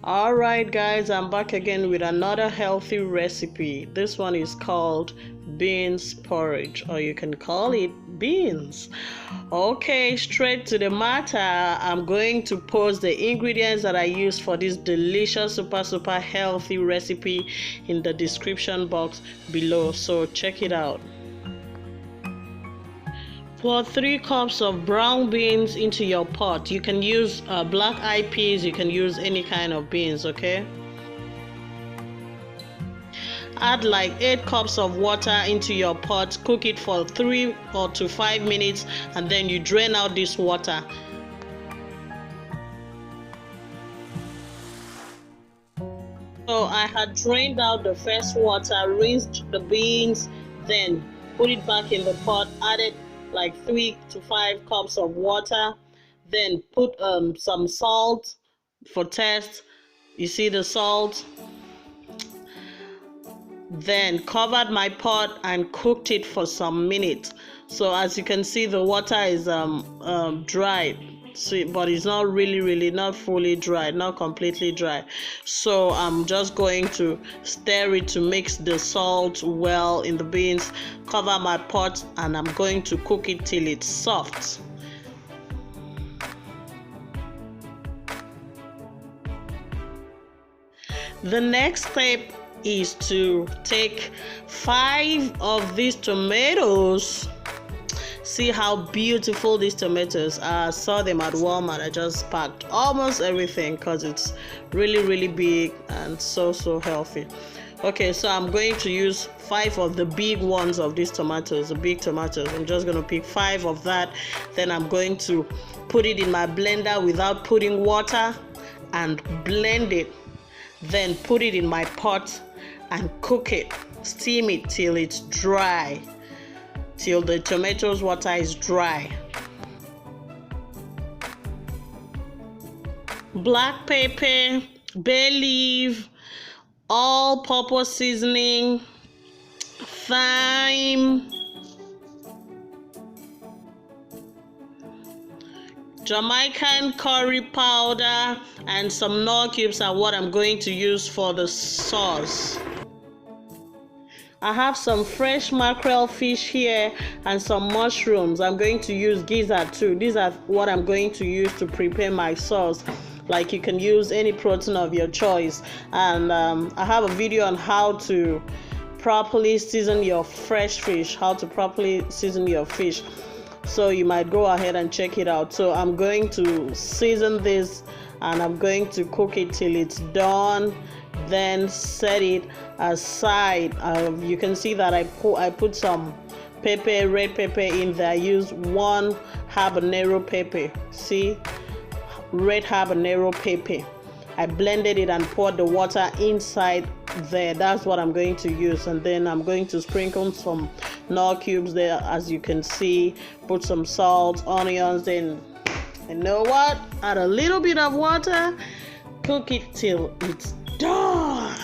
Alright guys, I'm back again with another healthy recipe. This one is called beans porridge, or you can call it beans. Okay, straight to the matter. I'm going to post the ingredients that I use for this delicious super healthy recipe in the description box below, so check it out. Pour 3 cups of brown beans into your pot. You can use black-eyed peas, you can use any kind of beans, okay? Add like 8 cups of water into your pot. Cook it for 3 to 5 minutes, and then you drain out this water. So I had drained out the first water, rinsed the beans, then put it back in the pot, added like 3 to 5 cups of water, then put some salt for taste. You see the salt? Then covered my pot and cooked it for some minutes. So as you can see, the water is dry, but it's not really not fully dry, not completely dry. So I'm just going to stir it to mix the salt well in the beans. Cover my pot and I'm going to cook it till it's soft. The next step is to take 5 of these tomatoes. See how beautiful these tomatoes are. I saw them at Walmart. I just packed almost everything because it's really big and so healthy. Okay, so I'm going to use 5 of the big ones of these tomatoes, the big tomatoes. I'm just going to pick 5 of that. Then I'm going to put it in my blender without putting water and blend it. Then put it in my pot and cook it, steam it till it's dry, till the tomatoes water is dry. Black pepper, bay leaf, all-purpose seasoning, thyme, Jamaican curry powder, and some knorr cubes are what I'm going to use for the sauce. I have some fresh mackerel fish here and some mushrooms. I'm going to use gizzard too. These are what I'm going to use to prepare my sauce. Like, you can use any protein of your choice. And I have a video on how to properly season your fresh fish, how to properly season your fish. So you might go ahead and check it out. So I'm going to season this and I'm going to cook it till it's done. Then set it aside. You can see that I put some pepper, red pepper in there. I used 1 habanero pepper. See, red habanero pepper. I blended it and poured the water inside there. That's what I'm going to use. And then I'm going to sprinkle some knorr cubes there, as you can see. Put some salt, onions, then you know what? Add a little bit of water. Cook it till it's done.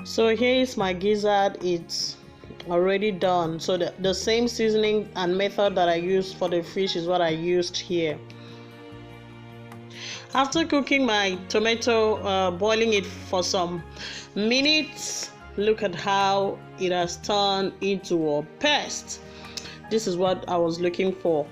So here is my gizzard. It's already done. So the same seasoning and method that I used for the fish is what I used here. After cooking my tomato, boiling it for some minutes, look at how it has turned into a paste. This is what I was looking for.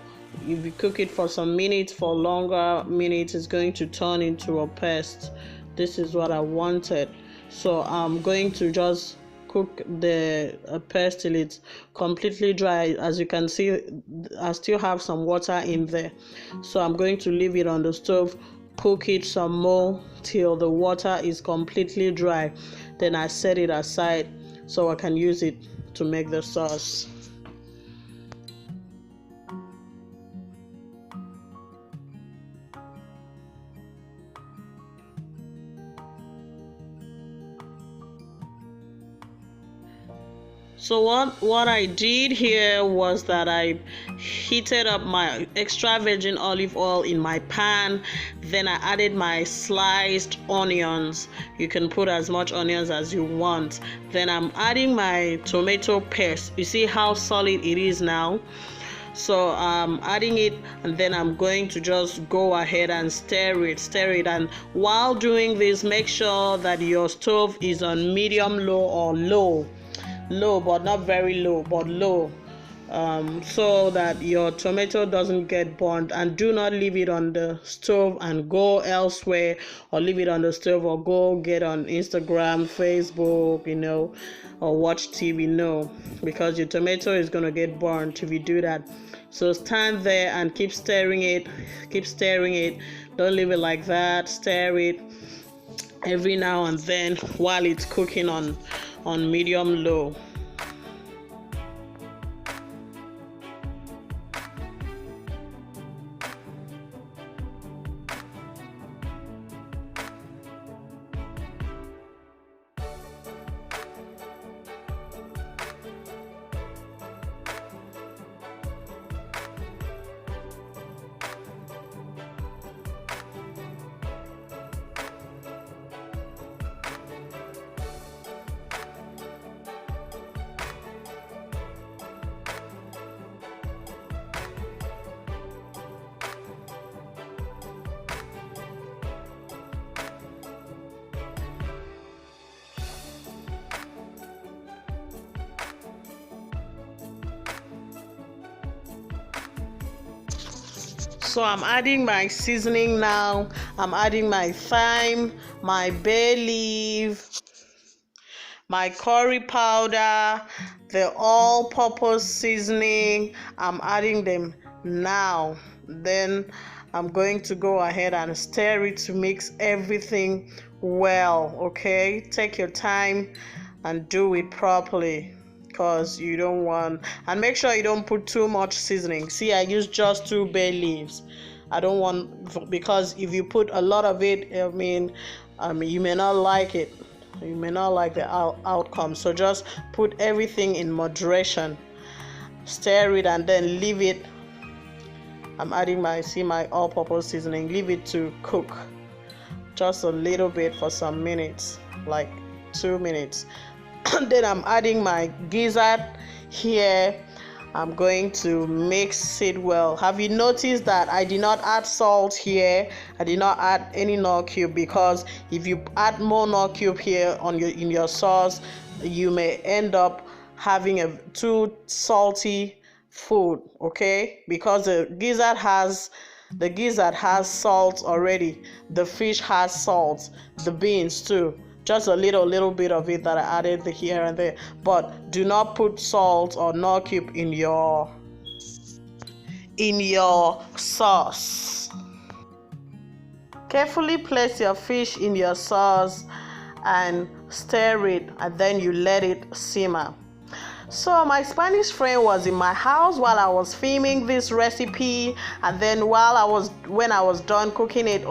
If you cook it for some minutes, for longer minutes, it's going to turn into a paste. This is what I wanted. So I'm going to just cook the paste till it's completely dry. As you can see, I still have some water in there. So I'm going to leave it on the stove, cook it some more till the water is completely dry. Then I set it aside so I can use it to make the sauce. So what I did here was that I heated up my extra virgin olive oil in my pan. Then I added my sliced onions. You can put as much onions as you want. Then I'm adding my tomato paste. You see how solid it is now? So I'm adding it, and then I'm going to just go ahead and stir it. And while doing this, make sure that your stove is on medium low or low, but not very low, but low, so that your tomato doesn't get burnt. And do not leave it on the stove and go elsewhere, or leave it on the stove or go get on Instagram, Facebook, or watch TV. No, because your tomato is going to get burnt if you do that. So stand there and keep stirring it. Don't leave it like that. Stir it every now and then while it's cooking on medium low. So I'm adding my seasoning now. I'm adding my thyme, my bay leaf, my curry powder, the all-purpose seasoning. I'm adding them now. Then I'm going to go ahead and stir it to mix everything well. Okay, take your time and do it properly, because you don't want, and make sure you don't put too much seasoning. See, I used just 2 bay leaves. I don't want, because if you put a lot of it, I mean you may not like it. You may not like the outcome. So just put everything in moderation. Stir it and then leave it. I'm adding my all-purpose seasoning. Leave it to cook just a little bit for some minutes, like 2 minutes. Then I'm adding my gizzard here. I'm going to mix it well. Have you noticed that I did not add salt here? I did not add any knorr cube, because if you add more knorr cube here in your sauce, you may end up having a too salty food. Okay, because the gizzard has salt already. The fish has salt. The beans too. Just a little bit of it that I added here and there. But do not put salt or knorr cube in your sauce. Carefully place your fish in your sauce and stir it, and then you let it simmer. So my Spanish friend was in my house while I was filming this recipe, and then when I was done cooking it,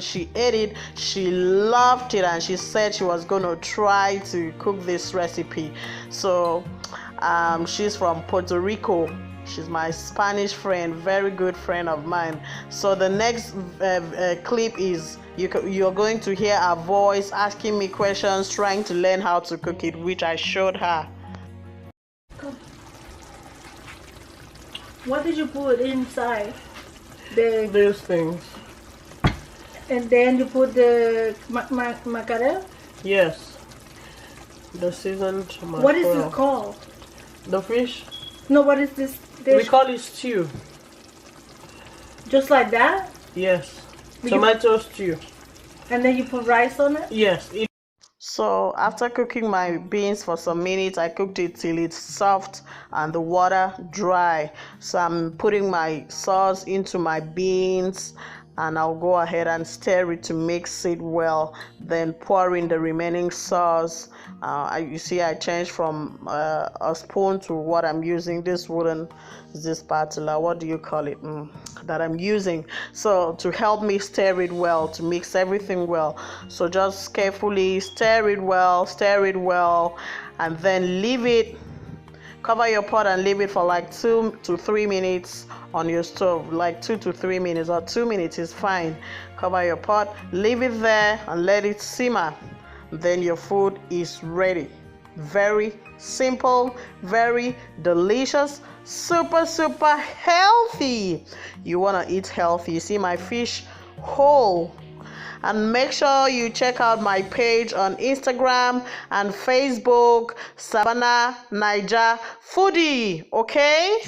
she ate it. She loved it, and she said she was going to try to cook this recipe. So she's from Puerto Rico. She's my Spanish friend, very good friend of mine. So the next clip is you're going to hear her voice asking me questions, trying to learn how to cook it, which I showed her. What did you put inside? These things. And then you put the mackerel? Yes. The seasoned mackerel. What is this called? The fish? No, what is this dish? We call it stew. Just like that? Yes. Tomato stew. And then you put rice on it? Yes. So after cooking my beans for some minutes, I cooked it till it's soft and the water dry. So I'm putting my sauce into my beans, and I'll go ahead and stir it to mix it well. Then pour in the remaining sauce. You see, I changed from a spoon to what I'm using, this spatula, what do you call it, that I'm using. So to help me stir it well, to mix everything well. So just carefully stir it well, and then leave it Cover your pot and leave it for like 2 to 3 minutes on your stove. Like 2 to 3 minutes, or 2 minutes is fine. Cover your pot, leave it there and let it simmer. Then your food is ready. Very simple, very delicious, super healthy. You want to eat healthy. You see my fish whole. And make sure you check out my page on Instagram and Facebook, Savannah Niger Foodie. Okay?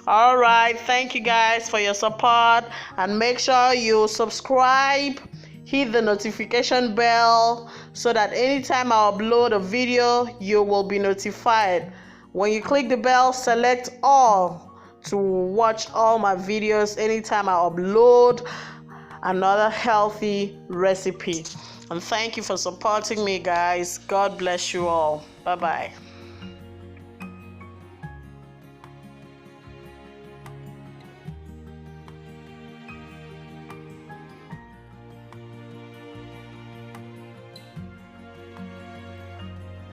All right. Thank you guys for your support. And make sure you subscribe, hit the notification bell so that anytime I upload a video, you will be notified. When you click the bell, select all to watch all my videos anytime I upload another healthy recipe. And thank you for supporting me, guys. God bless you all. Bye bye.